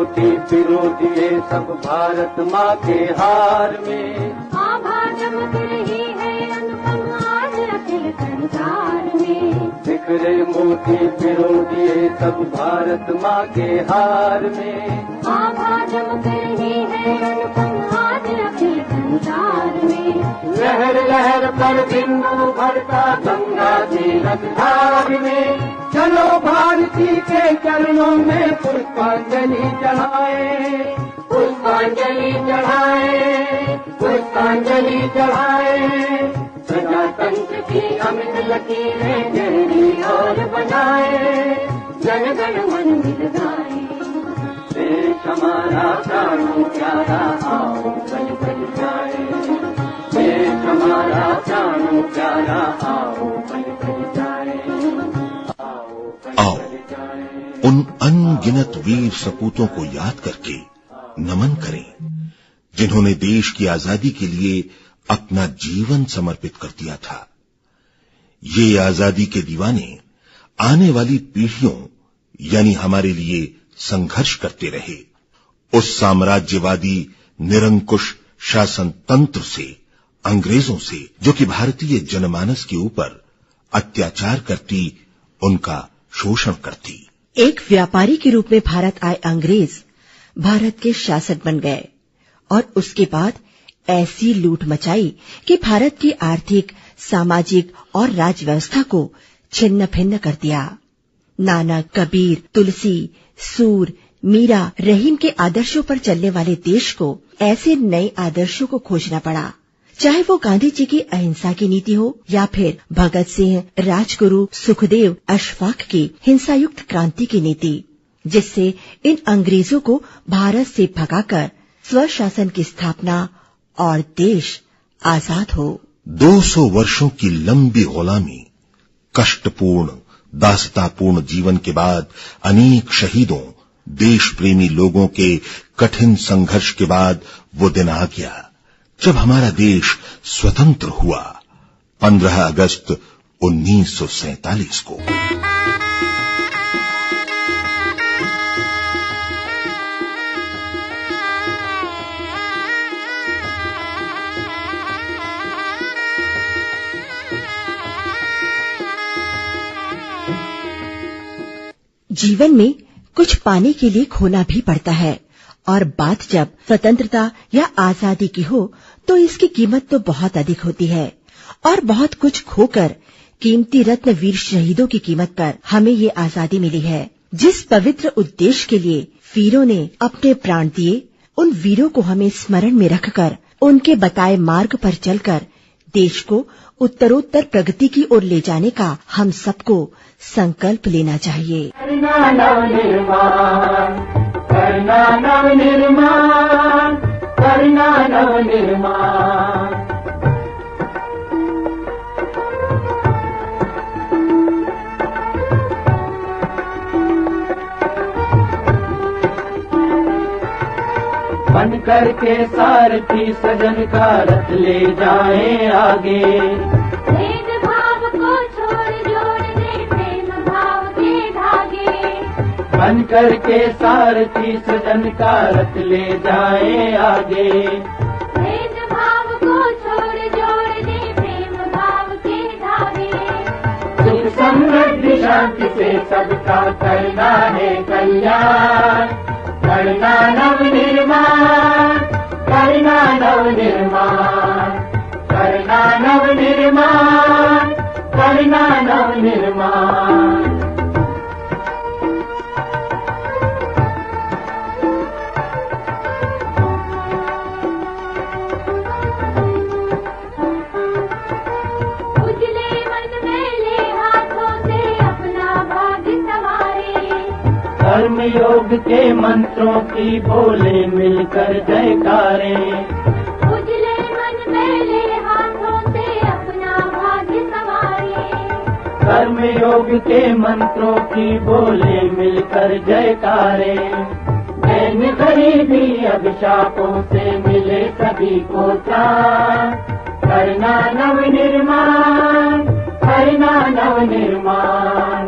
मोती पिरो दिए सब भारत माँ के हार में। आभा चमक रही है अनुपम आज अखिल संसार में। बिखरे मोती पिरो दिए सब भारत माँ के हार में। आभा चमक रही है अनुपम आज अखिल संसार में। लहर लहर पर बिंदु भरता गंगा की रसधार में। चलो भारती के चरणों में पुष्पांजलि चढ़ाए, पुष्पांजलि चढ़ाए, पुष्पांजलि चढ़ाए। प्रजातंत्र की अमित लकीरें गहरी और बनाए, जन गण मन मिल गाए। देश हमारा प्राणों प्यारा आओ बल बल जाए। देश हमारा प्राणों प्यारा आओ बल बल जाए। आओ उन अनगिनत वीर सपूतों को याद करके नमन करें जिन्होंने देश की आजादी के लिए अपना जीवन समर्पित कर दिया था। ये आजादी के दीवाने आने वाली पीढ़ियों यानी हमारे लिए संघर्ष करते रहे। उस साम्राज्यवादी निरंकुश शासन तंत्र से, अंग्रेजों से, जो कि भारतीय जनमानस के ऊपर अत्याचार करती, उनका शोषण करती। एक व्यापारी के रूप में भारत आए अंग्रेज भारत के शासक बन गए और उसके बाद ऐसी लूट मचाई कि भारत की आर्थिक, सामाजिक और राज व्यवस्था को छिन्न भिन्न कर दिया। नानक, कबीर, तुलसी, सूर, मीरा, रहीम के आदर्शों पर चलने वाले देश को ऐसे नए आदर्शों को खोजना पड़ा, चाहे वो गांधी जी की अहिंसा की नीति हो या फिर भगत सिंह, राजगुरु, सुखदेव, अशफाक की हिंसायुक्त क्रांति की नीति, जिससे इन अंग्रेजों को भारत से भगाकर स्वशासन की स्थापना और देश आजाद हो। 200 वर्षों की लंबी गुलामी, कष्टपूर्ण, दासतापूर्ण जीवन के बाद अनेक शहीदों, देश प्रेमी लोगों के कठिन संघर्ष के बाद वो दिन आ गया जब हमारा देश स्वतंत्र हुआ, 15 अगस्त 1947 को। जीवन में कुछ पाने के लिए खोना भी पड़ता है और बात जब स्वतंत्रता या आजादी की हो तो इसकी कीमत तो बहुत अधिक होती है और बहुत कुछ खोकर कीमती रत्न वीर शहीदों की कीमत पर हमें ये आजादी मिली है। जिस पवित्र उद्देश्य के लिए वीरों ने अपने प्राण दिए, उन वीरों को हमें स्मरण में रखकर उनके बताए मार्ग पर चलकर देश को उत्तरोत्तर प्रगति की ओर ले जाने का हम सबको संकल्प लेना चाहिए। करना नवनिर्माण, करना नवनिर्माण, करना नवनिर्माण। बन करके सारथी सजन का रथ ले जाएं आगे। भेदभाव को छोड़ जोड़ दे प्रेम भाव के धागे। बन करके सारथी सजन का रथ ले जाएं आगे। भेदभाव को छोड़ जोड़ दे प्रेम भाव के धागे। सुख समृद्धि शांति से सबका करना है कल्याण। करना नवनिर्माण, करना नवनिर्माण, करना नवनिर्माण, करना नवनिर्माण। उजले मन मेले हाथों से अपना भाग्य संवारे। कर्म योग के मंत्रों की बोले मिलकर जयकारे। उजले मन मेले हाथों से अपना भाग्य संवारे। कर्म योग के मंत्रों की बोले मिलकर जयकारे। दैन गरीबी अभिशापों से मिले सभी को त्राण। करना नवनिर्माण, करना नवनिर्माण,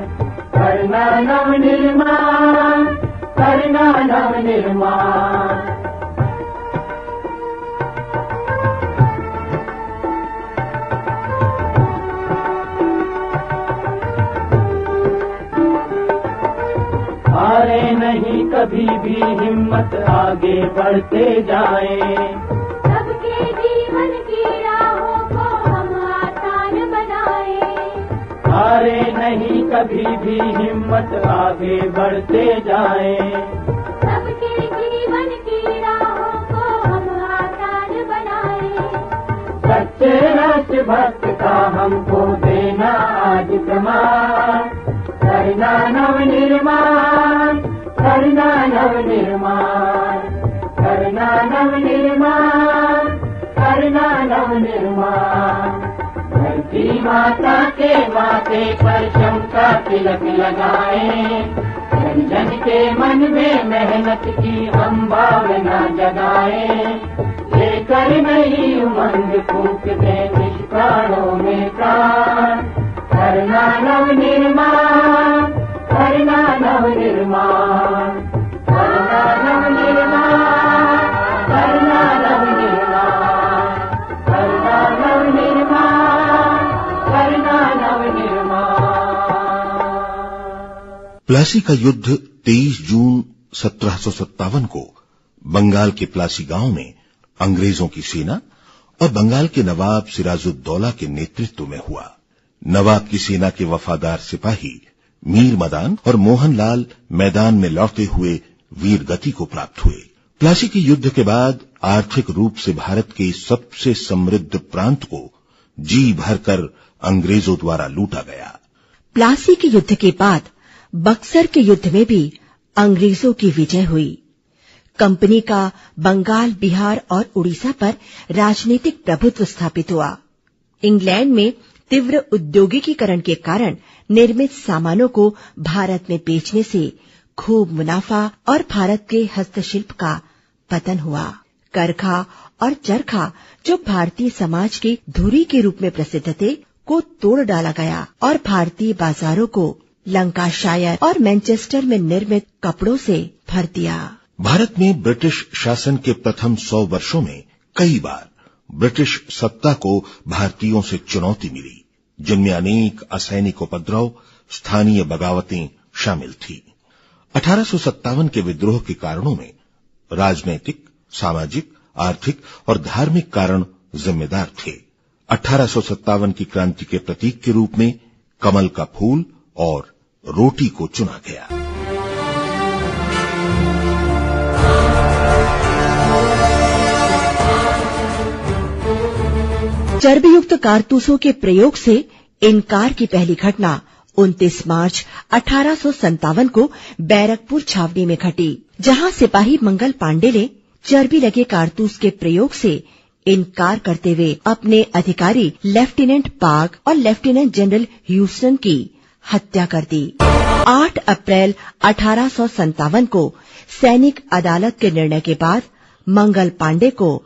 करना नवनिर्माण, करना करना नव निर्माण। हारे नहीं कभी भी, हिम्मत आगे बढ़ते जाएं। सबके जीवन की राहों को हम आसान बनाएं। हारे नहीं कभी भी, हिम्मत आगे बढ़ते जाएं। सबके जीवन की राहों को हम आसान बनाएं। सच्चे राष्ट्रभक्त का हमको देना आज प्रमाण। करना नव निर्माण, करना नव निर्माण, करना नव निर्माण, करना नव निर्माण। धरती माता के माथे पर शम का तिलक लगाएं। जन जन के मन में मेहनत की हम भावना जगाएं। लेकर नई उमंग फूंक दें निष्प्राणों में प्राण। करना नव निर्माण, करना नव निर्माण, करना नव निर्माण, करना नव निर्माण, करना नव निर्माण, करना नव निर्माण। प्लासी का युद्ध 23 जून 1757 को बंगाल के प्लासी गांव में अंग्रेजों की सेना और बंगाल के नवाब सिराजुद्दौला के नेतृत्व में हुआ। नवाब की सेना के वफादार सिपाही मीर मदान और मोहनलाल मैदान में लौटते हुए वीर गति को प्राप्त हुए। प्लासी के युद्ध के बाद आर्थिक रूप से भारत के सबसे समृद्ध प्रांत को जी भरकर अंग्रेजों द्वारा लूटा गया। प्लासी के युद्ध के बाद बक्सर के युद्ध में भी अंग्रेजों की विजय हुई। कंपनी का बंगाल, बिहार और उड़ीसा पर राजनीतिक प्रभुत्व स्थापित हुआ। इंग्लैंड में तीव्र औद्योगिकीकरण के कारण निर्मित सामानों को भारत में बेचने से खूब मुनाफा और भारत के हस्तशिल्प का पतन हुआ। करखा और चरखा, जो भारतीय समाज की धुरी के रूप में प्रसिद्ध थे, को तोड़ डाला गया और भारतीय बाजारों को लंकाशायर और मैनचेस्टर में निर्मित कपड़ों से भर दिया। भारत में ब्रिटिश शासन के प्रथम 100 वर्षों में कई बार ब्रिटिश सत्ता को भारतीयों से चुनौती मिली, जिनमें अनेक असैनिक उपद्रव, स्थानीय बगावतें शामिल थी। 1857 के विद्रोह के कारणों में राजनैतिक, सामाजिक, आर्थिक और धार्मिक कारण जिम्मेदार थे। 1857 की क्रांति के प्रतीक के रूप में कमल का फूल और रोटी को चुना गया। चर्बीयुक्त कारतूसों के प्रयोग से इनकार की पहली घटना 29 मार्च 1857 को बैरकपुर छावनी में घटी, जहां सिपाही मंगल पांडे ने चर्बी लगे कारतूस के प्रयोग से इनकार करते हुए अपने अधिकारी लेफ्टिनेंट पाग और लेफ्टिनेंट जनरल ह्यूस्टन की हत्या कर दी। 8 अप्रैल 1857 को सैनिक अदालत के निर्णय के बाद मंगल पांडे को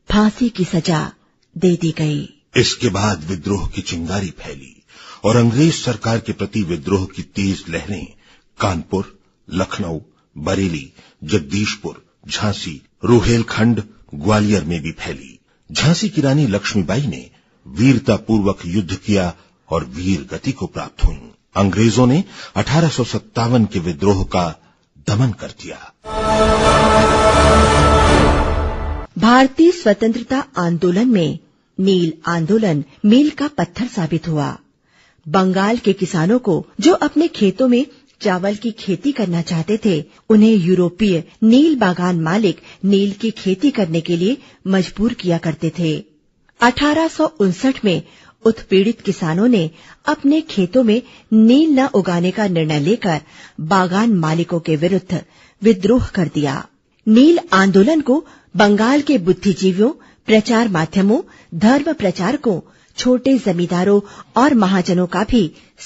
फांसी की सजा दे दी गई। इसके बाद विद्रोह की चिंगारी फैली और अंग्रेज सरकार के प्रति विद्रोह की तेज लहरें कानपुर, लखनऊ, बरेली, जगदीशपुर, झांसी, रुहेलखंड, ग्वालियर में भी फैली। झांसी की रानी लक्ष्मीबाई ने वीरतापूर्वक युद्ध किया और वीर गति को प्राप्त हुई। अंग्रेजों ने 1857 के विद्रोह का दमन कर दिया। भारतीय स्वतंत्रता आंदोलन में नील आंदोलन मील का पत्थर साबित हुआ। बंगाल के किसानों को, जो अपने खेतों में चावल की खेती करना चाहते थे, उन्हें यूरोपीय नील बागान मालिक नील की खेती करने के लिए मजबूर किया करते थे। 1859 में उत्पीड़ित किसानों ने अपने खेतों में नील न उगाने का निर्णय लेकर बागान मालिकों के विरुद्ध विद्रोह कर दिया। नील आंदोलन को बंगाल के बुद्धिजीवियों, प्रचार माध्यमों, धर्म प्रचारकों, छोटे जमींदारों और महाजनों का भी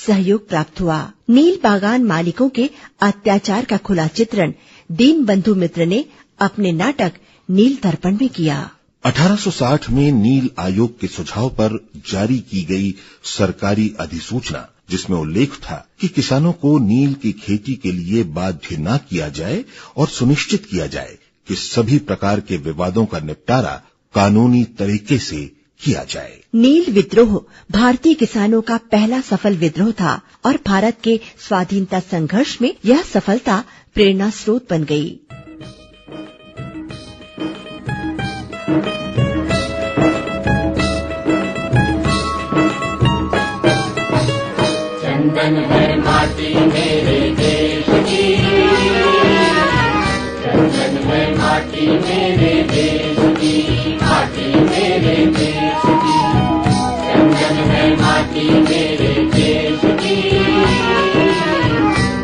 सहयोग प्राप्त हुआ। नील बागान मालिकों के अत्याचार का खुला चित्रण दीनबंधु मित्र ने अपने नाटक नील दर्पण में किया। 1860 में नील आयोग के सुझाव पर जारी की गई सरकारी अधिसूचना जिसमें उल्लेख था कि किसानों को नील की खेती के लिए बाध्य न किया जाए और सुनिश्चित किया जाए कि सभी प्रकार के विवादों का निपटारा कानूनी तरीके से किया जाए। नील विद्रोह भारतीय किसानों का पहला सफल विद्रोह था और भारत के स्वाधीनता संघर्ष में यह सफलता प्रेरणा स्रोत बन गई। चंदन है माटी मेरे देश की, चंदन है माटी मेरे देश की, माटी मेरे देश की, चंदन है माटी मेरे देश की,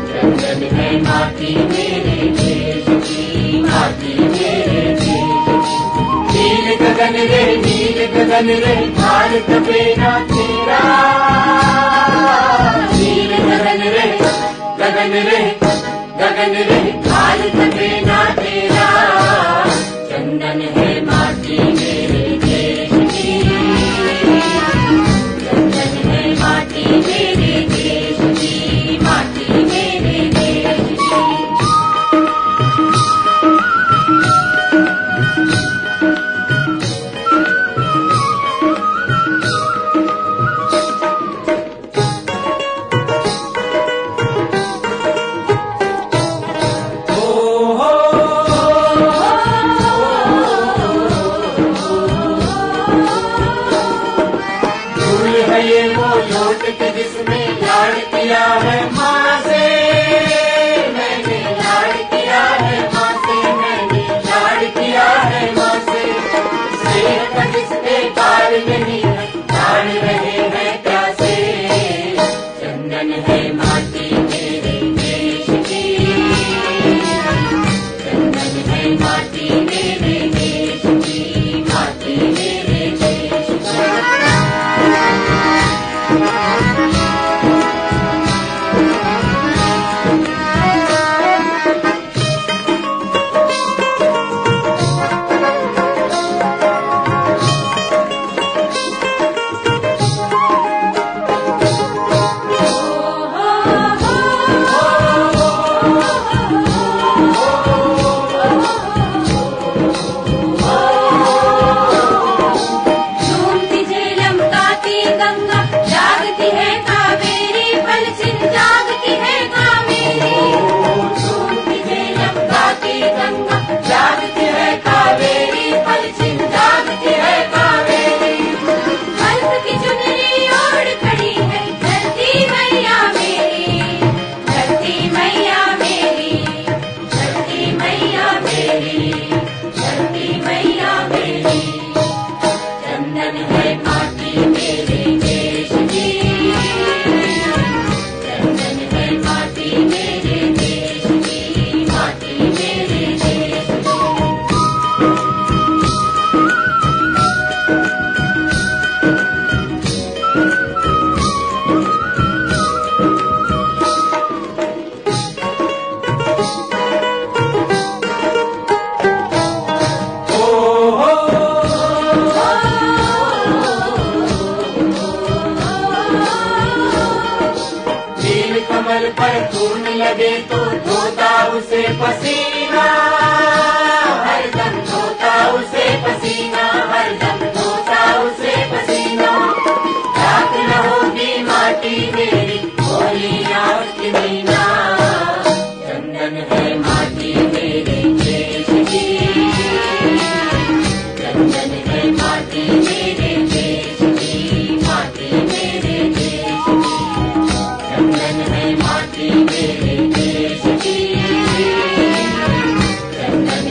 चंदन है माटी मेरे देश की, माटी मेरे देश की। नील गगन रे, नील गगन रे, भारत बेना तेरा, नील गगन रे, गगन रे, गगन रे, भारत बेना तेरा, चंदन है माटी मेरे देश की, चंदन है माटी मेरे देश की, माटी मेरे देश की। जिसमें लाड़ किया है माँ से, मैंने लाड़ किया है माँ से, मैंने लाड़ किया है माँ से, शेर का जिसके बाल नहीं है, लाड़ रहे हैं प्यासे, चंदन है माटी मेरे देश की, चंदन है माटी मेरे देश की, माटी मेरे देश की। कमल पर खून लगे तो धोता उसे पसीना, हरदम धोता उसे पसीना, हरदम धोता उसे पसीना। रात न होगी माटी मेरी, होली रात की मीना, चंदन है माटी मेरे देश की, चंदन है माटी मेरे देश की, माटी मेरे देश की, चंदन है माटी मेरे देश की, चंदन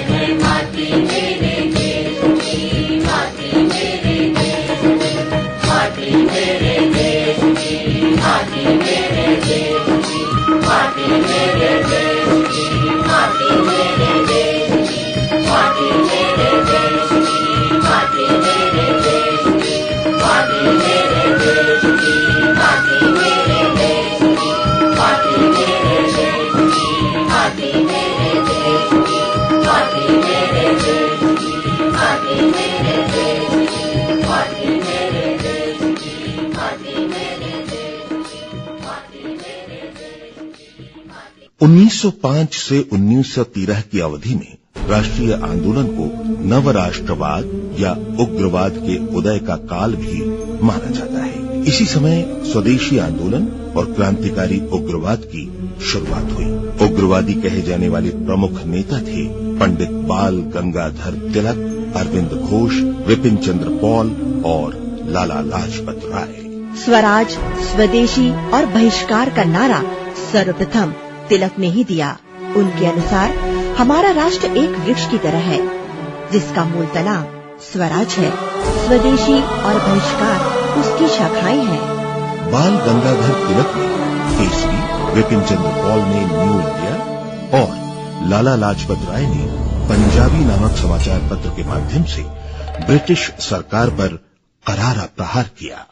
1905 से 1913 की अवधि में राष्ट्रीय आंदोलन को नवराष्ट्रवाद या उग्रवाद के उदय का काल भी माना जाता है। इसी समय स्वदेशी आंदोलन और क्रांतिकारी उग्रवाद की शुरुआत हुई। उग्रवादी कहे जाने वाले प्रमुख नेता थे पंडित बाल गंगाधर तिलक, अरविंद घोष, विपिन चंद्र पॉल और लाला लाजपत राय। स्वराज, स्वदेशी और बहिष्कार का नारा सर्वप्रथम तिलक ने ही दिया। उनके अनुसार हमारा राष्ट्र एक वृक्ष की तरह है जिसका मूल तना स्वराज है। स्वदेशी और बहिष्कार उसकी शाखाएं हैं। बाल गंगाधर तिलक ने केसरी, विपिन चंद्र पॉल ने न्यू इंडिया और लाला लाजपत राय ने पंजाबी नामक समाचार पत्र के माध्यम से ब्रिटिश सरकार पर करारा प्रहार किया।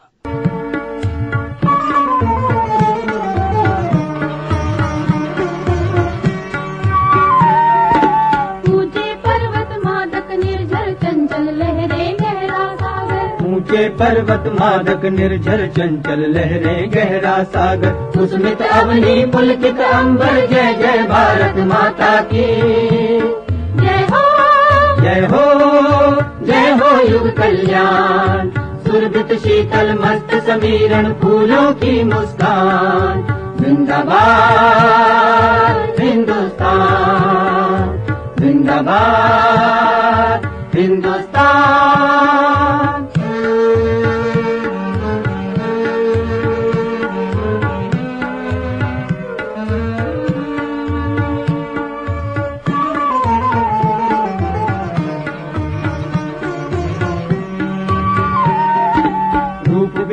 ऊंचे पर्वत मादक निर्झर चंचल लहरे गहरा सागर, उसमित अवनी पुलकित अंबर, जय जय भारत माता की जय हो, जय हो, जय हो युग कल्याण। सुरभित शीतल मस्त समीरण फूलों की मुस्कान, जिंदाबाद हिंदुस्तान, जिंदाबाद हिंदुस्तान।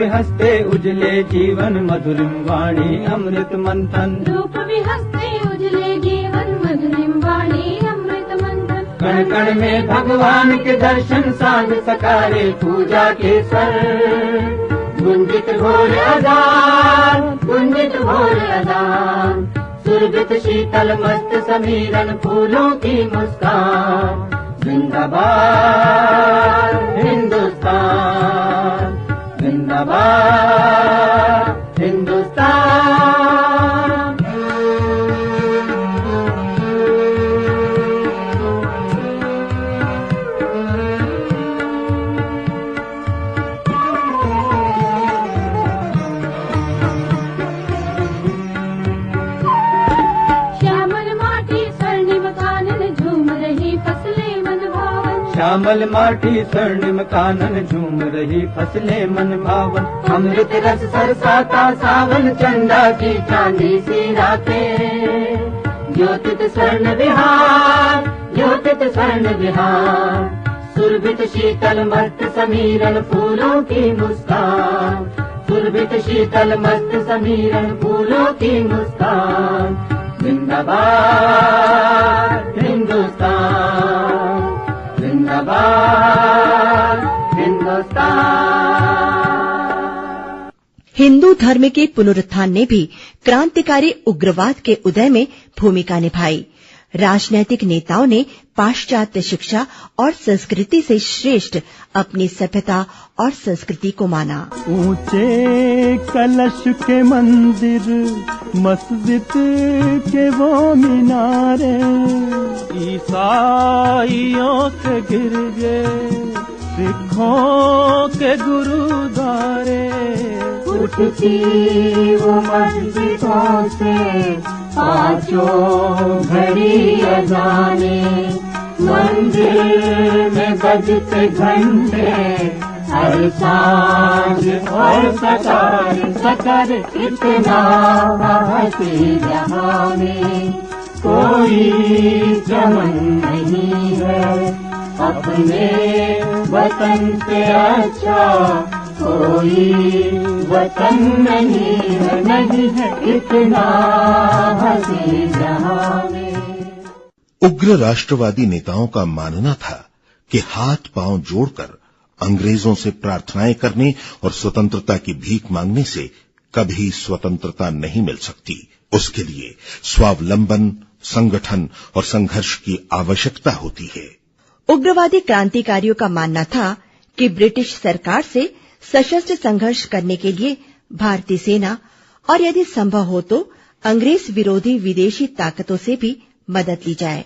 हंसते उजले जीवन मधुरिम वाणी अमृत मंथन, रूप भी हंसते उजले जीवन मधुरिम वाणी अमृत मंथन। कण कण में भगवान के दर्शन सांझ सकारे पूजा के स्वर, गुंजित घोर अजान, गुंजित घोर अजान। सुरभित शीतल मस्त समीरण फूलों की मुस्कान, जिंदाबाद हिंदुस्तान, जिंदाबाद हिंदुस्तान। श्यामल माटी स्वर्णिम कानन झूम रही फसलें मन भावन, श्यामल माटी स्वर्णिम कानन झूम रही फसलें मन भावन। अमृत रस सरसाता सावन चंदा की चांदी सी रातें, ज्योतित स्वर्ण विहार, ज्योतित स्वर्ण विहार। सुरभित शीतल मस्त समीरण फूलों की मुस्कान, सुरभित शीतल मस्त समीरण फूलों की मुस्कान। जिंदाबाद हिंदुस्तान, जिंदाबाद हिंदुस्तान। हिंदू धर्म के पुनरुत्थान ने भी क्रांतिकारी उग्रवाद के उदय में भूमिका निभाई। राजनैतिक नेताओं ने पाश्चात्य शिक्षा और संस्कृति से श्रेष्ठ अपनी सभ्यता और संस्कृति को माना। ऊंचे कलश के मंदिर, मस्जिद के वो मीनारे, ईसाइयों के गिरजे, सिखों के गुरुद्वारे। उठती वो मस्जिदों से पांचों घड़ी अजाने, मंदिर में बजते घंटे हर सांझ और सकार सकार। इतना हंसी जहां में कोई चमन नहीं है, अपने वतन से अच्छा कोई वतन नहीं है, नहीं है इतना हंसी जहां में। उग्र राष्ट्रवादी नेताओं का मानना था कि हाथ पांव जोड़कर अंग्रेजों से प्रार्थनाएं करने और स्वतंत्रता की भीख मांगने से कभी स्वतंत्रता नहीं मिल सकती। उसके लिए स्वावलंबन, संगठन और संघर्ष की आवश्यकता होती है। उग्रवादी क्रांतिकारियों का मानना था कि ब्रिटिश सरकार से सशस्त्र संघर्ष करने के लिए भारतीय सेना और यदि संभव हो तो अंग्रेज विरोधी विदेशी ताकतों से भी मदद ली जाए।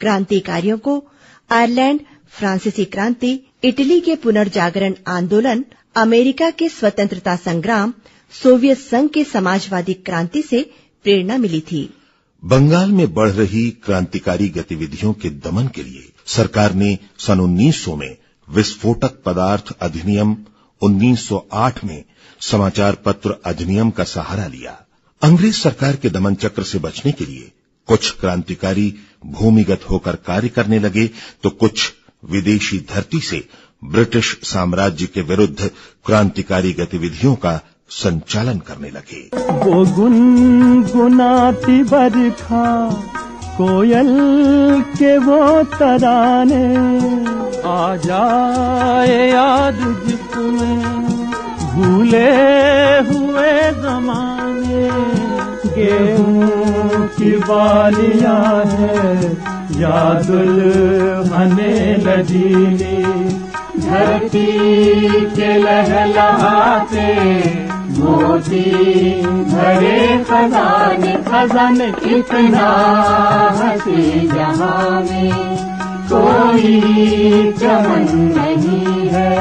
क्रांतिकारियों को आयरलैंड, फ्रांसीसी क्रांति, इटली के पुनर्जागरण आंदोलन, अमेरिका के स्वतंत्रता संग्राम, सोवियत संघ के समाजवादी क्रांति से प्रेरणा मिली थी। बंगाल में बढ़ रही क्रांतिकारी गतिविधियों के दमन के लिए सरकार ने सन 1900 में विस्फोटक पदार्थ अधिनियम, 1908 में समाचार पत्र अधिनियम का सहारा लिया। अंग्रेज सरकार के दमन चक्र से बचने के लिए कुछ क्रांतिकारी भूमिगत होकर कार्य करने लगे तो कुछ विदेशी धरती से ब्रिटिश साम्राज्य के विरुद्ध क्रांतिकारी गतिविधियों का संचालन करने लगे। वो गुनगुनाती बरखा, कोयल के वो तराने, आ जाए याद जिसमें भूले हुए ज़माने। गेहूं की बालियां है या दुल्हने लजीली, धरती के लहलहाते मोती भरे खजाने, खजाने कितना हंसी जहां में कोई चमन नहीं है,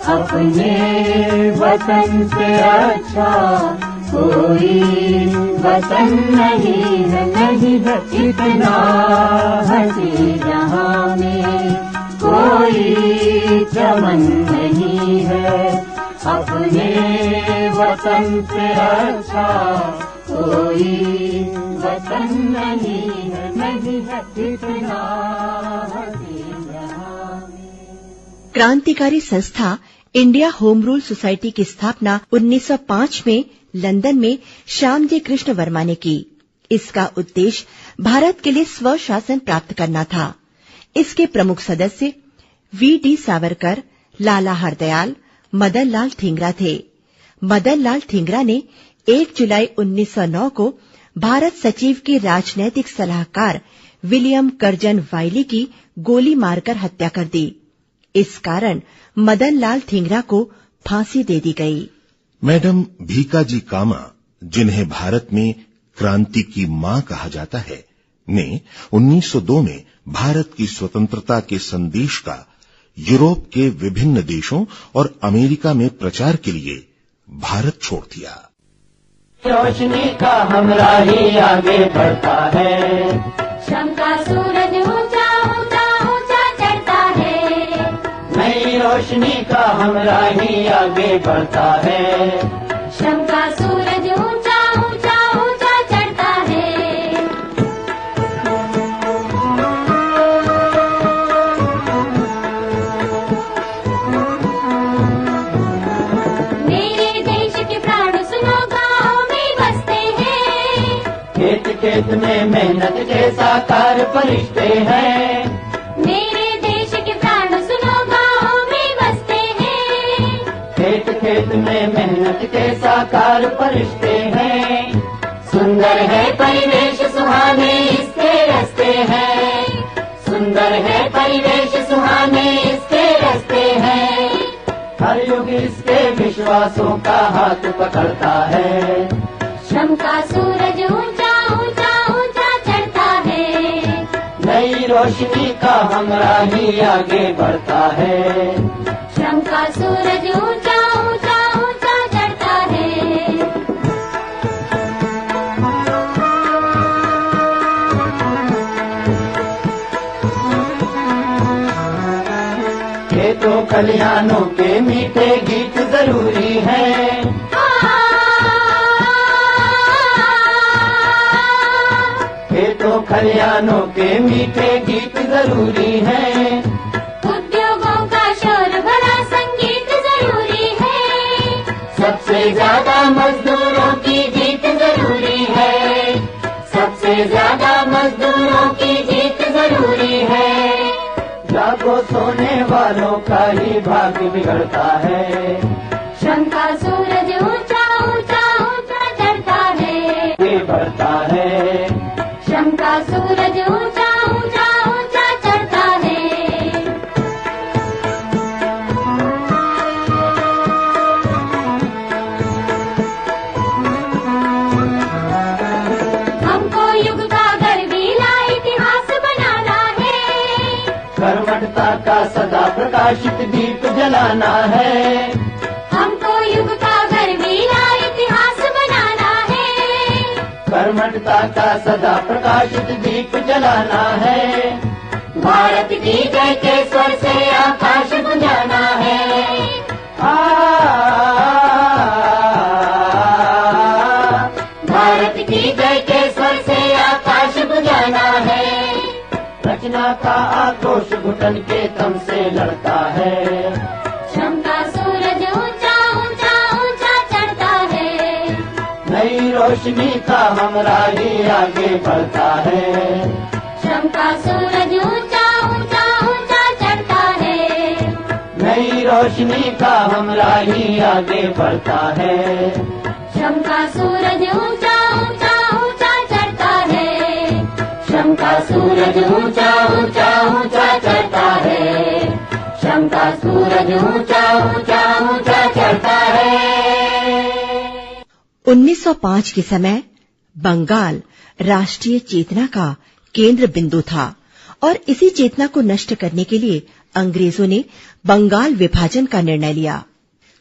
अपने वतन से अच्छा कोई वतन नहीं है, नहीं है इतना हंसी जहां में कोई चमन नहीं है, अपने वतन से अच्छा कोई वतन नहीं है, नहीं है इतना हंसी जहां में। क्रांतिकारी संस्था इंडिया होम रूल सोसाइटी की स्थापना 1905 में लंदन में श्यामजी कृष्ण वर्मा ने की। इसका उद्देश्य भारत के लिए स्वशासन प्राप्त करना था। इसके प्रमुख सदस्य वी.डी. सावरकर, लाला हरदयाल, मदन लाल ठिंगरा थे। मदन लाल ठिंगरा ने 1 जुलाई 1909 को भारत सचिव के राजनैतिक सलाहकार विलियम कर्जन वाइली की गोली मारकर हत्या कर दी। इस कारण मदन लाल ठिंगरा को फांसी दे दी गई। मैडम भीकाजी कामा, जिन्हें भारत में क्रांति की मां कहा जाता है, ने 1902 में भारत की स्वतंत्रता के संदेश का यूरोप के विभिन्न देशों और अमेरिका में प्रचार के लिए भारत छोड़ दिया। रोशनी का हमरा ही आगे बढ़ता है, शाम का सूरज ऊंचा ऊंचा ऊंचा चढ़ता है, नई रोशनी का हमरा ही आगे बढ़ता है, शाम का सूरज ऊंचा ऊंचा ऊंचा चढ़ता है। मेरे देश के प्राण सुनो, गाँव में बसते हैं, खेत खेत में मेहनत के साकार फरिश्ते हैं, मेरे देश के प्राण सुनो, गाँव में बसते हैं, खेत खेत में मेहनत के साकार फरिश्ते हैं, सुंदर है परिवेश सुहाने इसके रास्ते हैं, सुंदर है परिवेश सुहाने इसके रास्ते हैं, हर युग इसके विश्वासों का हाथ पकड़ता है, शाम का सूरज ऊंचा ऊंचा ऊंचा चढ़ता है, नई रोशनी का हमरा ही आगे बढ़ता है, शाम का सूरज ऊंचा ऊंचा ऊंचा चढ़ता है। खेतों खलिहानों के मीठे गीत जरूरी है, खेतों खलिहानों के मीठे गीत जरूरी है, उद्योगों का शोर भरा संगीत जरूरी है, सबसे ज्यादा मजदूरों की जीत जरूरी है, सबसे ज्यादा मजदूरों की जीत जरूरी है, जागो सोने वालों का ही भाग्य बिगड़ता है, शाम का सूरज ऊंचा ऊंचा ऊंचा चढ़ता है, ये बढ़ता है, शाम का सूरज ऊंचा ऊंचा ऊंचा चढ़ता है। कर्मठता का सदा प्रकाशित दीप जलाना है। हमको युग का गर्वीला इतिहास बनाना है। कर्मठता का सदा प्रकाशित दीप जलाना है। भारत की जय के स्वर से आकाश गुंजाना है। भारत की जय के स्वर से आकाश गुंजाना है। रचना का आक्रोश घुटन के तम से लड़ता है। श्रम का सूरज ऊंचा ऊंचा ऊंचा चढ़ता है। नई रोशनी का हमराही आगे बढ़ता है। श्रम का सूरज ऊंचा ऊंचा ऊंचा चढ़ता है। नई रोशनी का हमराही आगे बढ़ता है। श्रम का सूरज ऊंचा ऊंचा ऊंचा चढ़ता है। श्रम का सूरज ऊंचा ऊंचा ऊंचा चढ़ता है। श्रम का सूरज ऊंचा ऊंचा ऊंचा चढ़ता है। 1905 के समय बंगाल राष्ट्रीय चेतना का केंद्र बिंदु था और इसी चेतना को नष्ट करने के लिए अंग्रेजों ने बंगाल विभाजन का निर्णय लिया।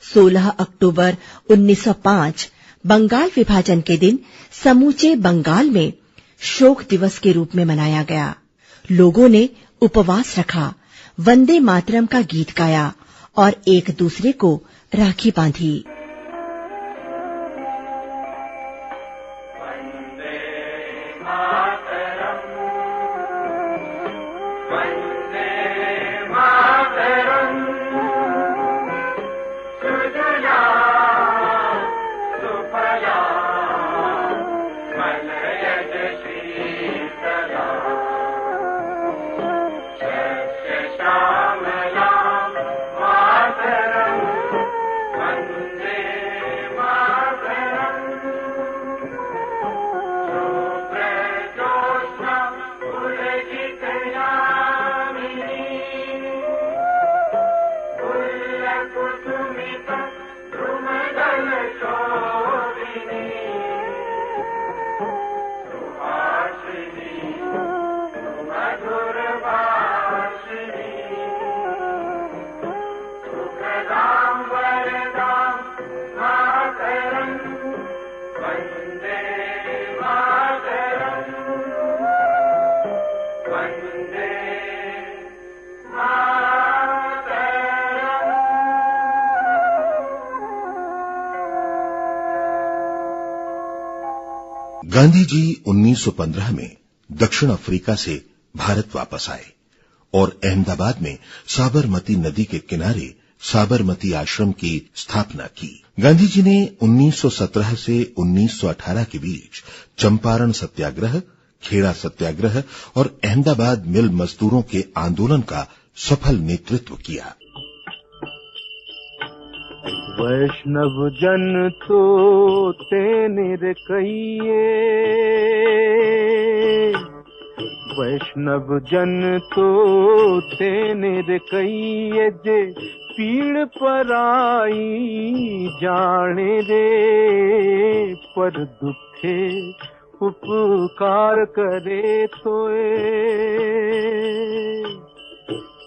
16 अक्टूबर 1905 बंगाल विभाजन के दिन समूचे बंगाल में शोक दिवस के रूप में मनाया गया। लोगों ने उपवास रखा, वंदे मातरम का गीत गाया और एक दूसरे को राखी बांधी। गांधी जी 1915 में दक्षिण अफ्रीका से भारत वापस आए और अहमदाबाद में साबरमती नदी के किनारे साबरमती आश्रम की स्थापना की। गांधी जी ने 1917 से 1918 के बीच चंपारण सत्याग्रह, खेड़ा सत्याग्रह और अहमदाबाद मिल मजदूरों के आंदोलन का सफल नेतृत्व किया। वैष्णव जन तो तेने कहिए, वैष्णव जन तो तेने कहिए, जे पीड़ पर आई जाने रे, पर दुखे उपकार करे तोए,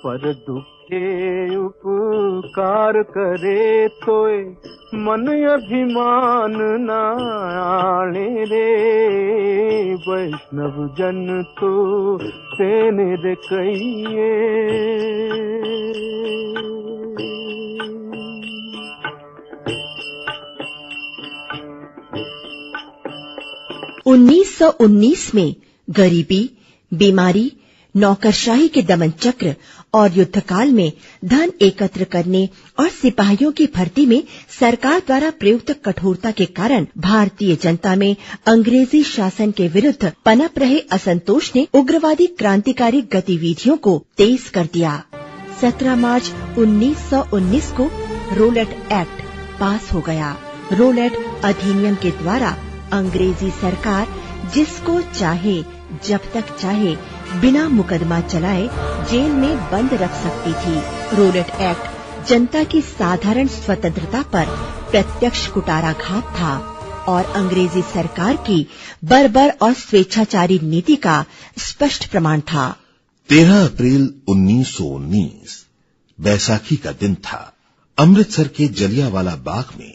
पर दुखे उपकार करे तोए, मन अभिमान न आने रे, वैष्णव जन तो तेने रे कहिए। 1919 में गरीबी, बीमारी, नौकरशाही के दमन चक्र और युद्धकाल में धन एकत्र करने और सिपाहियों की भर्ती में सरकार द्वारा प्रयुक्त कठोरता के कारण भारतीय जनता में अंग्रेजी शासन के विरुद्ध पनप रहे असंतोष ने उग्रवादी क्रांतिकारी गतिविधियों को तेज कर दिया। 17 मार्च 1919 को रोलेट एक्ट पास हो गया। रोलेट अधिनियम के द्वारा अंग्रेजी सरकार जिसको चाहे जब तक चाहे बिना मुकदमा चलाए जेल में बंद रख सकती थी। रोलेट एक्ट जनता की साधारण स्वतंत्रता पर प्रत्यक्ष कुटाराघात था और अंग्रेजी सरकार की बर्बर और स्वेच्छाचारी नीति का स्पष्ट प्रमाण था। 13 अप्रैल 1919 बैसाखी का दिन था। अमृतसर के जलियांवाला बाग में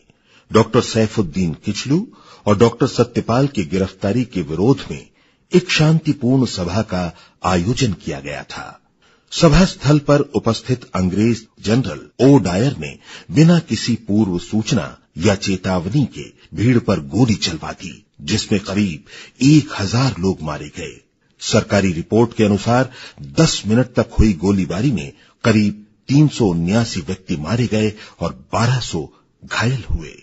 डॉक्टर सैफुद्दीन किचलू और डॉक्टर सत्यपाल की गिरफ्तारी के विरोध में एक शांतिपूर्ण सभा का आयोजन किया गया था। सभा स्थल पर उपस्थित अंग्रेज जनरल ओ डायर ने बिना किसी पूर्व सूचना या चेतावनी के भीड़ पर गोली चलवा दी, जिसमें करीब 1000 लोग मारे गए। सरकारी रिपोर्ट के अनुसार 10 मिनट तक हुई गोलीबारी में करीब 379 व्यक्ति मारे गए और 1200 घायल हुए।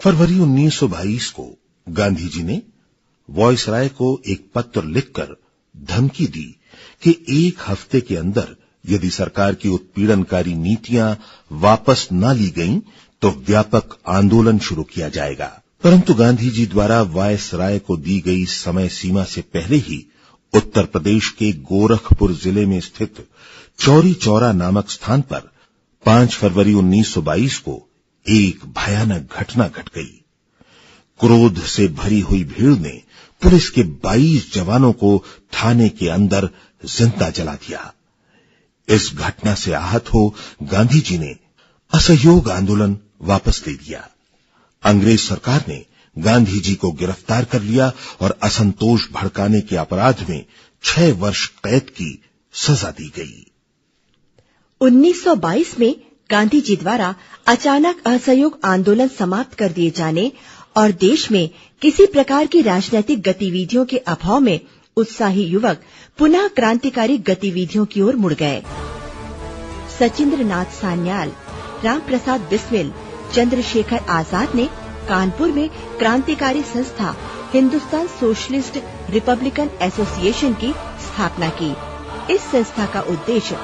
फरवरी 1922 को गांधी जी ने वॉयसराय को एक पत्र लिखकर धमकी दी कि 1 हफ्ते के अंदर यदि सरकार की उत्पीड़नकारी नीतियां वापस न ली गईं तो व्यापक आंदोलन शुरू किया जाएगा। परंतु गांधी जी द्वारा वॉयसराय को दी गई समय सीमा से पहले ही उत्तर प्रदेश के गोरखपुर जिले में स्थित चौरी चौरा नामक स्थान पर 5 फरवरी 1922 को एक भयानक घटना घट गई। क्रोध से भरी हुई भीड़ ने पुलिस के 22 जवानों को थाने के अंदर जिंदा जला दिया। इस घटना से आहत हो गांधी जी ने असहयोग आंदोलन वापस ले लिया। अंग्रेज सरकार ने गांधी जी को गिरफ्तार कर लिया और असंतोष भड़काने के अपराध में 6 वर्ष कैद की सजा दी गई। 1922 में गांधी जी द्वारा अचानक असहयोग आंदोलन समाप्त कर दिए जाने और देश में किसी प्रकार की राजनीतिक गतिविधियों के अभाव में उत्साही युवक पुनः क्रांतिकारी गतिविधियों की ओर मुड़ गए। सचिंद्र नाथ सान्याल, राम प्रसाद बिस्मिल, चंद्रशेखर आजाद ने कानपुर में क्रांतिकारी संस्था हिंदुस्तान सोशलिस्ट रिपब्लिकन एसोसिएशन की स्थापना की। इस संस्था का उद्देश्य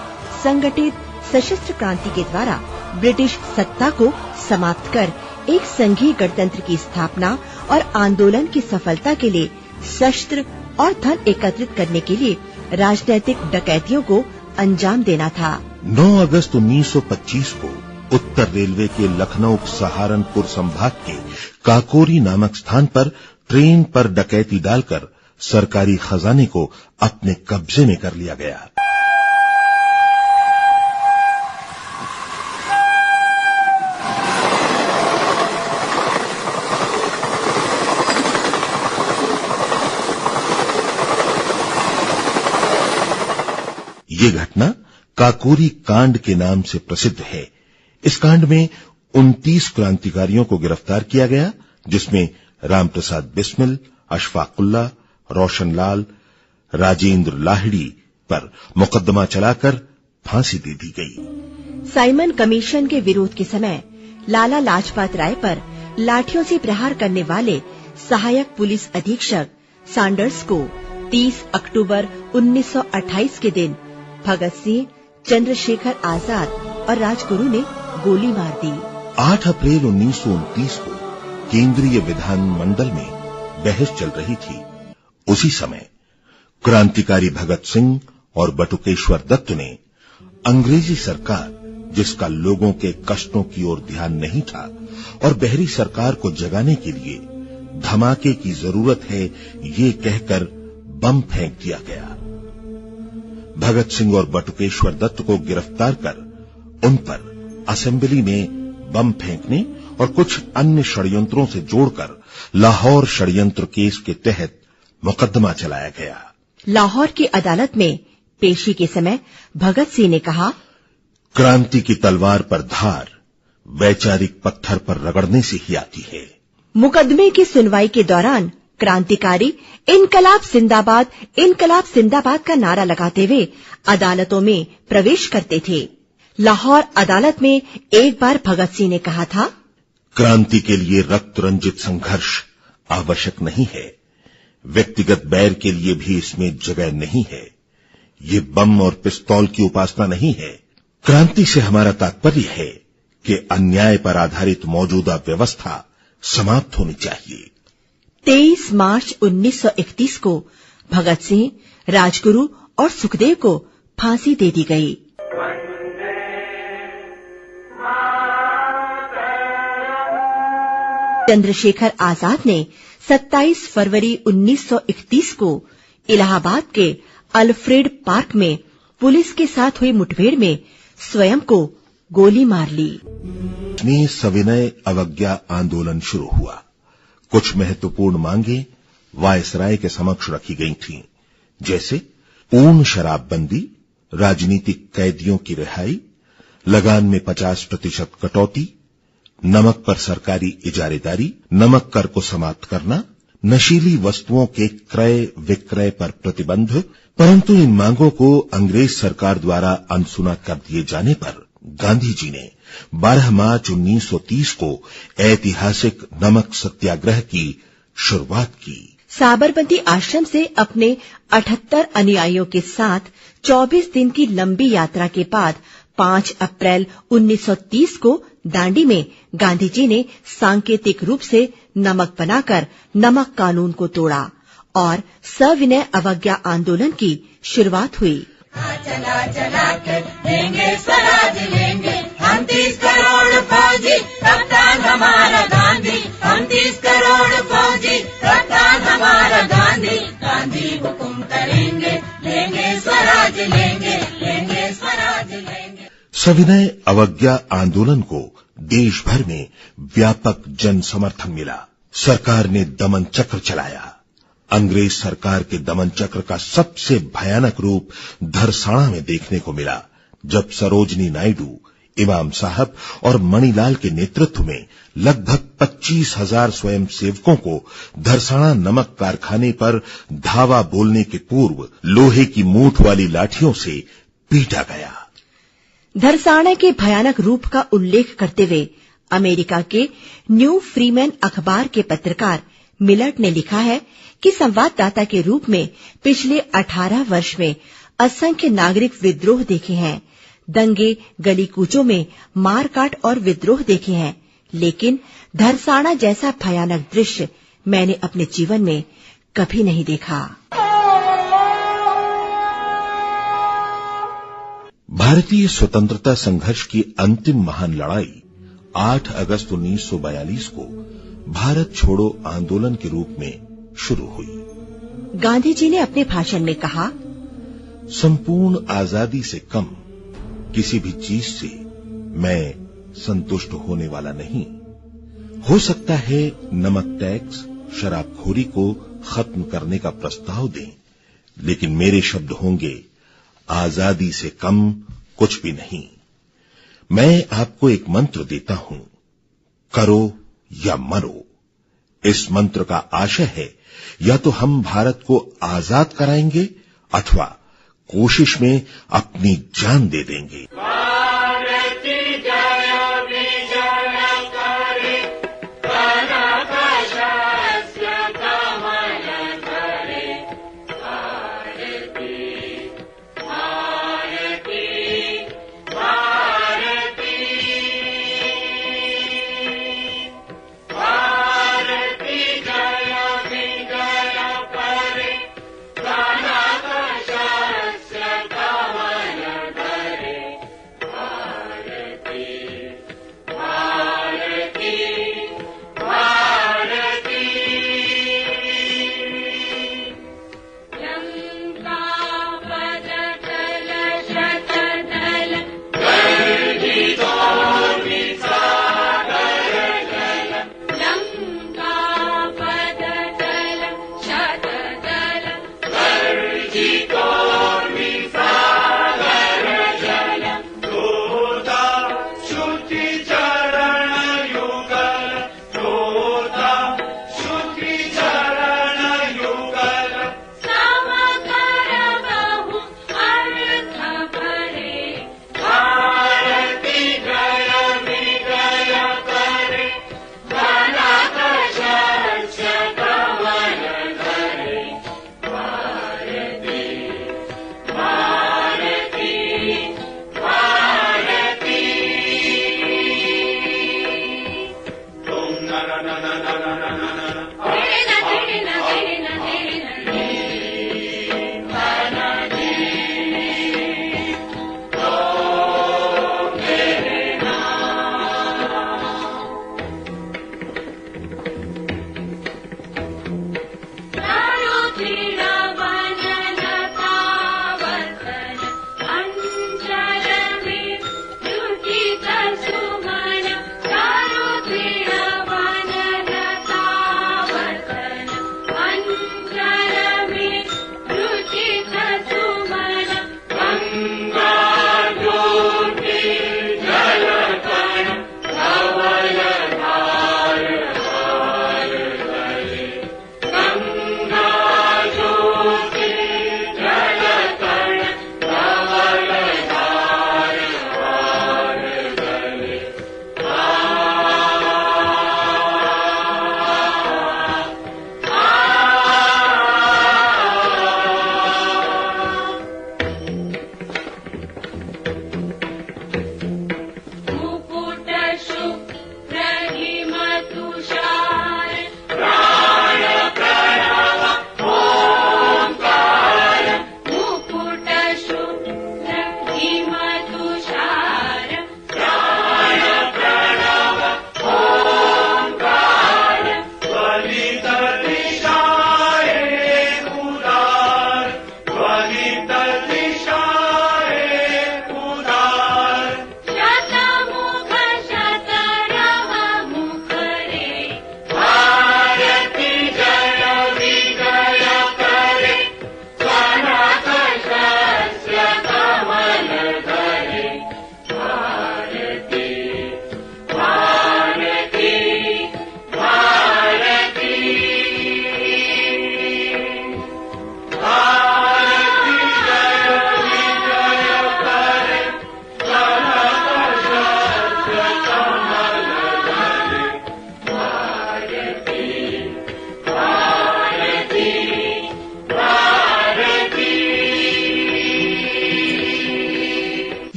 संगठित सशस्त्र क्रांति के द्वारा ब्रिटिश सत्ता को समाप्त कर एक संघीय गणतंत्र की स्थापना और आंदोलन की सफलता के लिए शस्त्र और धन एकत्रित करने के लिए राजनीतिक डकैतियों को अंजाम देना था। 9 अगस्त 1925 को उत्तर रेलवे के लखनऊ सहारनपुर संभाग के काकोरी नामक स्थान पर ट्रेन पर डकैती डालकर सरकारी खजाने को अपने कब्जे में कर लिया गया। ये घटना काकोरी कांड के नाम से प्रसिद्ध है। इस कांड में 29 क्रांतिकारियों को गिरफ्तार किया गया, जिसमें रामप्रसाद बिस्मिल, अशफाकुल्ला, रोशनलाल, राजेंद्र लाहिड़ी पर मुकदमा चलाकर फांसी दे दी गई। साइमन कमीशन के विरोध के समय लाला लाजपत राय पर लाठियों से प्रहार करने वाले सहायक पुलिस अधीक्षक सैंडर्स को 30 अक्टूबर 1928 के दिन भगत सिंह, चंद्रशेखर आजाद और राजगुरु ने गोली मार दी। 8 अप्रैल 1929 को केंद्रीय विधानमंडल में बहस चल रही थी। उसी समय क्रांतिकारी भगत सिंह और बटुकेश्वर दत्त ने अंग्रेजी सरकार, जिसका लोगों के कष्टों की ओर ध्यान नहीं था, और बहरी सरकार को जगाने के लिए धमाके की जरूरत है, ये कहकर बम फेंक दिया गया। भगत सिंह और बटुकेश्वर दत्त को गिरफ्तार कर उन पर असेंबली में बम फेंकने और कुछ अन्य षड्यंत्रों से जोड़कर लाहौर षड्यंत्र केस के तहत मुकदमा चलाया गया। लाहौर की अदालत में पेशी के समय भगत सिंह ने कहा, क्रांति की तलवार पर धार वैचारिक पत्थर पर रगड़ने से ही आती है। मुकदमे की सुनवाई के दौरान क्रांतिकारी इनकलाब जिंदाबाद का नारा लगाते हुए अदालतों में प्रवेश करते थे। लाहौर अदालत में एक बार भगत सिंह ने कहा था, क्रांति के लिए रक्त रंजित संघर्ष आवश्यक नहीं है, व्यक्तिगत बैर के लिए भी इसमें जगह नहीं है। ये बम और पिस्तौल की उपासना नहीं है। क्रांति से हमारा तात्पर्य है कि अन्याय पर आधारित मौजूदा व्यवस्था समाप्त होनी चाहिए। 23 मार्च 1931 को भगत सिंह, राजगुरु और सुखदेव को फांसी दे दी गई। चंद्रशेखर आजाद ने 27 फरवरी 1931 को इलाहाबाद के अल्फ्रेड पार्क में पुलिस के साथ हुई मुठभेड़ में स्वयं को गोली मार ली। सविनय अवज्ञा आंदोलन शुरू हुआ। कुछ महत्वपूर्ण मांगे वायसराय के समक्ष रखी गई थीं, जैसे पूर्ण शराबबंदी, राजनीतिक कैदियों की रिहाई, लगान में 50% कटौती, नमक पर सरकारी इजारेदारी, नमक कर को समाप्त करना, नशीली वस्तुओं के क्रय विक्रय पर प्रतिबंध। परंतु इन मांगों को अंग्रेज सरकार द्वारा अनसुना कर दिए जाने पर गांधी जी ने 12 मार्च 1930 को ऐतिहासिक नमक सत्याग्रह की शुरुआत की। साबरमती आश्रम से अपने 78 अनुयायियों के साथ 24 दिन की लंबी यात्रा के बाद 5 अप्रैल 1930 को दांडी में गांधी जी ने सांकेतिक रूप से नमक बनाकर नमक कानून को तोड़ा और सविनय अवज्ञा आंदोलन की शुरुआत हुई। चला चला के लेंगे स्वराज लेंगे, हम 30 करोड़ फौजी, कप्तान हमारा गांधी। हम 30 करोड़ फौजी, कप्तान हमारा गांधी। गांधी हुकुम करेंगे, लेंगे स्वराज लेंगे, लेंगे स्वराज लेंगे। सविनय अवज्ञा आंदोलन को देश भर में व्यापक जन समर्थन मिला। सरकार ने दमन चक्र चलाया। अंग्रेज सरकार के दमन चक्र का सबसे भयानक रूप धरसाना में देखने को मिला, जब सरोजनी नायडू, इमाम साहब और मणिलाल के नेतृत्व में लगभग 25,000 स्वयंसेवकों को धरसाना नमक कारखाने पर धावा बोलने के पूर्व लोहे की मूठ वाली लाठियों से पीटा गया। धरसाना के भयानक रूप का उल्लेख करते हुए अमेरिका के न्यू फ्रीमैन अखबार के पत्रकार मिलट ने लिखा है कि संवाददाता के रूप में पिछले 18 वर्ष में असंख्य नागरिक विद्रोह देखे हैं, दंगे, गली कूचों में मारकाट और विद्रोह देखे हैं, लेकिन धरसाना जैसा भयानक दृश्य मैंने अपने जीवन में कभी नहीं देखा। भारतीय स्वतंत्रता संघर्ष की अंतिम महान लड़ाई 8 अगस्त 1942 को भारत छोड़ो आंदोलन के रूप में शुरू हुई। गांधी जी ने अपने भाषण में कहा, संपूर्ण आजादी से कम किसी भी चीज से मैं संतुष्ट होने वाला नहीं। हो सकता है नमक टैक्स, शराबखोरी को खत्म करने का प्रस्ताव दें, लेकिन मेरे शब्द होंगे आजादी से कम कुछ भी नहीं। मैं आपको एक मंत्र देता हूं, करो या मरो। इस मंत्र का आशय है या तो हम भारत को आजाद कराएंगे अथवा कोशिश में अपनी जान दे देंगे।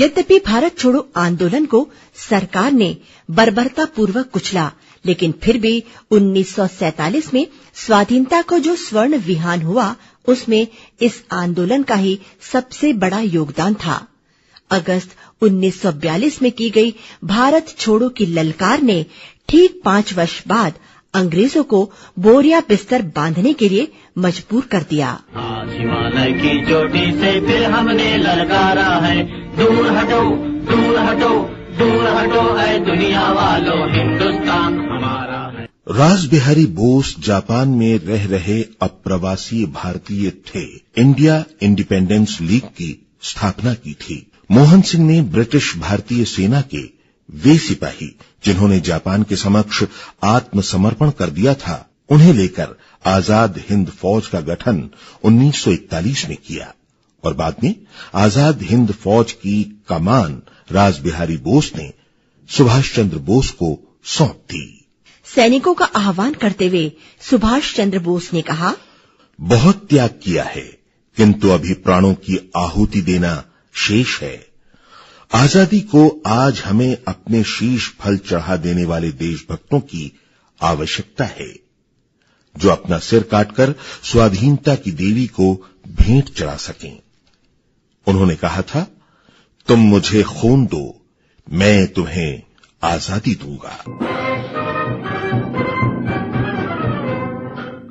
यद्यपि भारत छोड़ो आंदोलन को सरकार ने बर्बरतापूर्वक कुचला, लेकिन फिर भी 1947 में स्वाधीनता को जो स्वर्ण विहान हुआ, उसमें इस आंदोलन का ही सबसे बड़ा योगदान था। अगस्त 1942 में की गई भारत छोड़ो की ललकार ने ठीक 5 वर्ष बाद अंग्रेजों को बोरिया बिस्तर बांधने के लिए मजबूर कर दिया। हिमालय की चोटी से फिर हमने ललकारा है, दूर हटो दूर हटो दूर हटो ऐ दुनिया वालों, हिंदुस्तान हमारा है। रासबिहारी बोस जापान में रह रहे अप्रवासी भारतीय थे। इंडिया इंडिपेंडेंस लीग की स्थापना की थी। मोहन सिंह ने ब्रिटिश भारतीय सेना के वे सिपाही जिन्होंने जापान के समक्ष आत्मसमर्पण कर दिया था, उन्हें लेकर आजाद हिंद फौज का गठन 1941 में किया और बाद में आजाद हिंद फौज की कमान रासबिहारी बोस ने सुभाष चंद्र बोस को सौंप दी। सैनिकों का आह्वान करते हुए सुभाष चंद्र बोस ने कहा, बहुत त्याग किया है, किंतु अभी प्राणों की आहुति देना शेष है। आजादी को आज हमें अपने शीश फल चढ़ा देने वाले देशभक्तों की आवश्यकता है, जो अपना सिर काटकर स्वाधीनता की देवी को भेंट चढ़ा सकें। उन्होंने कहा था, तुम मुझे खून दो, मैं तुम्हें आजादी दूंगा।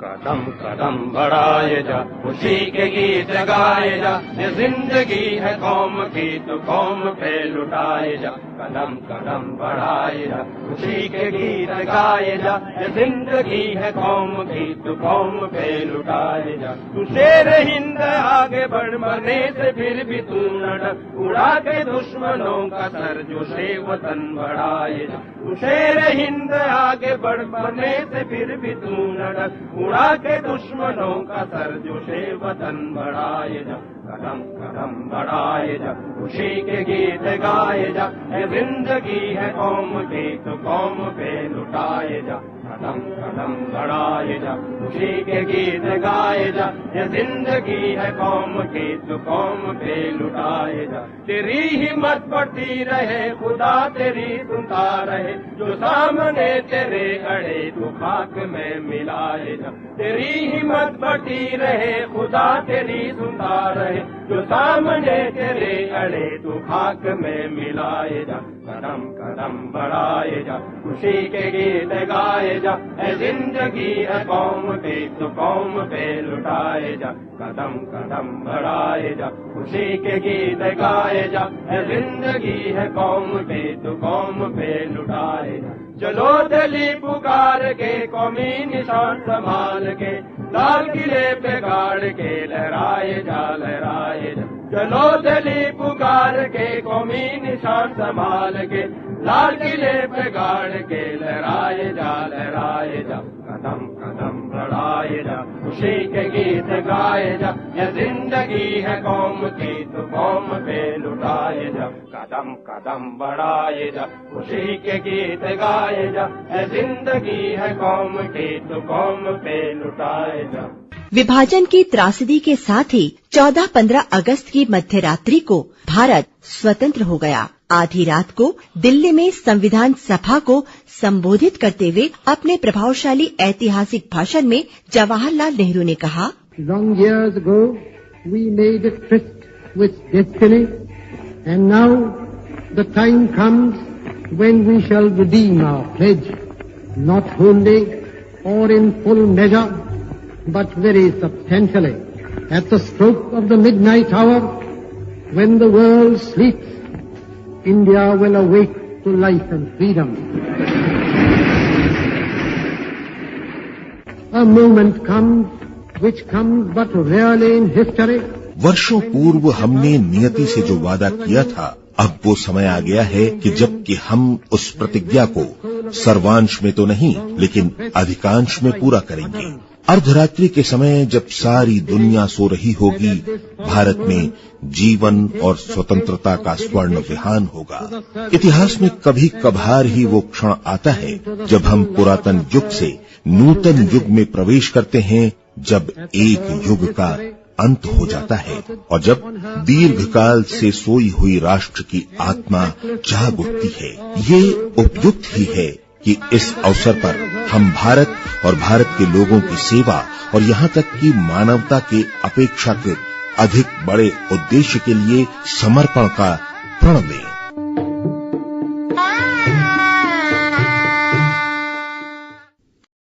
कदम कदम बढ़ाए जा, खुशी के गीत गाए जा, ये जिंदगी है कौम की तो कौम पे लुटाए जा। कदम कदम बढ़ाए जा, खुशी के गीत गाए जा, ये जिंदगी है कौम की तो कौम पे लुटाए जा। तू शेर हिंद आगे बढ़, मरने से फिर भी तू न डर, उड़ा के दुश्मनों का सर जो से वतन बढ़ाए जा। तू शेर हिंद आगे बढ़, मरने से फिर भी तू न डर, उड़ा के दुश्मनों का सर जो से वतन बढ़ाए जा। कदम कदम बढ़ाए जा, खुशी के गीत गाए जा, ये जिंदगी है कौम की तो कौम पे लुटाए जा। कदम कदम बढ़ाए जा, खुशी के गीत गाए जा, ये जिंदगी है कौम की तो कौम पे लुटाए जा। तेरी हिम्मत बढ़ती रहे, खुदा तेरी सुनता रहे, जो सामने तेरे अड़े तो खाक में मिलाए जा। तेरी हिम्मत बढ़ती रहे, खुदा तेरी सुनता रहे, जो सामने तेरे अड़े तो खाक में मिलाए जा। कदम कदम बढ़ाए जा, खुशी के गीत गाए जा, ऐ जिंदगी है कौम की तो कौम पे लुटाए जा। कदम कदम बढ़ाए जा, खुशी के गीत गाए जा, ऐ जिंदगी है कौम की तो कौम पे लुटाए जा। चलो दिली पुकार के कौमी निशान संभाल के, लाल किले पे गाड़ के लहराए जा लहराए जा। चलो दिली पुकार के कौमी निशान संभाल के, लाल किले पे गाड़ के लहराए जा लहराए जा। कदम कदम बढ़ाए जा, खुशी के गीत गाए जा, ये जिंदगी है कौम की तो कौम पे लुटाए जा। कदम कदम बढ़ाए जा, खुशी के गीत गाए जा, ये जिंदगी है कौम की तो कौम पे लुटाए जा। विभाजन की त्रासदी के साथ ही 14-15 अगस्त की मध्यरात्रि को भारत स्वतंत्र हो गया। आधी रात को दिल्ली में संविधान सभा को संबोधित करते हुए अपने प्रभावशाली ऐतिहासिक भाषण में जवाहरलाल नेहरू ने कहा, Long years ago we made a tryst with destiny, and now the time comes when we shall redeem our pledge, not wholly or in full measure, but very substantially. At the stroke of the midnight hour, when the world sleeps, India will awake to life and freedom. A moment comes which comes but rarely in history. वर्षों पूर्व हमने नियति से जो वादा किया था, अब वो समय आ गया है कि जबकि हम उस प्रतिज्ञा को सर्वांश में तो नहीं लेकिन अधिकांश में पूरा करेंगे। अर्धरात्रि के समय जब सारी दुनिया सो रही होगी, भारत में जीवन और स्वतंत्रता का स्वर्ण विहान होगा। इतिहास में कभी कभार ही वो क्षण आता है जब हम पुरातन युग से नूतन युग में प्रवेश करते हैं, जब एक युग का अंत हो जाता है और जब दीर्घकाल से सोई हुई राष्ट्र की आत्मा जाग उठती है। ये उपयुक्त ही है कि इस अवसर पर हम भारत और भारत के लोगों की सेवा और यहाँ तक कि मानवता के अपेक्षाकृत अधिक बड़े उद्देश्य के लिए समर्पण का प्रण लें।